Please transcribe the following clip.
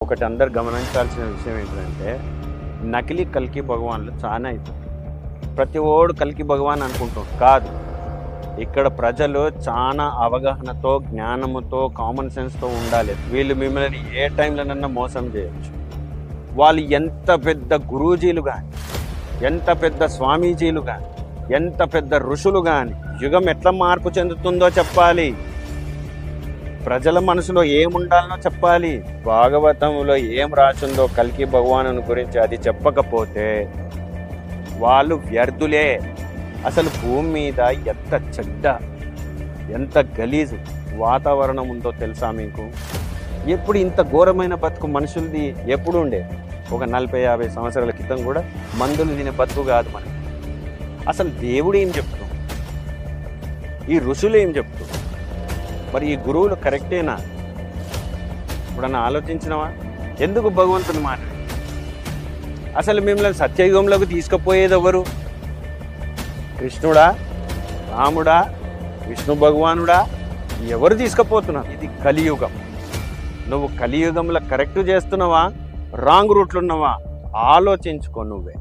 ఒకటి అందరు గమనించాల్సిన విషయం ఏంటంటే నకిలీ కల్కి భగవాన్లు చాలా అవుతారు. ప్రతి ఓడు కల్కి భగవాన్ అనుకుంటాం కాదు. ఇక్కడ ప్రజలు చాలా అవగాహనతో, జ్ఞానముతో, కామన్ సెన్స్తో ఉండాలి. వీళ్ళు మిమ్మల్ని ఏ టైంలోనన్నా మోసం చేయొచ్చు. వాళ్ళు ఎంత పెద్ద గురూజీలు కానీ, ఎంత పెద్ద స్వామీజీలు కానీ, ఎంత పెద్ద ఋషులు కానీ, యుగం ఎట్లా మార్పు చెందుతుందో చెప్పాలి. ప్రజల మనసులో ఏముండాలనో చెప్పాలి. భాగవతంలో ఏం రాసిందో కల్కి భగవాను గురించి అది చెప్పకపోతే వాళ్ళు వ్యర్థులే. అసలు భూమి మీద ఎంత చెడ్డ, ఎంత గలీజు వాతావరణం ఉందో తెలుసా మీకు? ఎప్పుడు ఇంత ఘోరమైన బతుకు మనుషులది ఎప్పుడు ఉండే? ఒక 40-50 సంవత్సరాల క్రితం కూడా మందులు తినే బతుకు కాదు మనకి. అసలు దేవుడు ఏం చెప్తూ, ఈ ఋషులు ఏం చెప్తూ, మరి ఈ గురువులు కరెక్టేనా? ఇప్పుడన్నా ఆలోచించినవా? ఎందుకు భగవంతుని మాట? అసలు మిమ్మల్ని సత్యయుగంలోకి తీసుకుపోయేది ఎవరు? కృష్ణుడా, రాముడా, విష్ణు భగవానుడా? ఎవరు తీసుకుపోతున్నారు? ఇది కలియుగం. నువ్వు కలియుగంలో కరెక్ట్ చేస్తున్నావా, రాంగ్ రూట్లు ఉన్నావా? ఆలోచించుకో నువ్వే.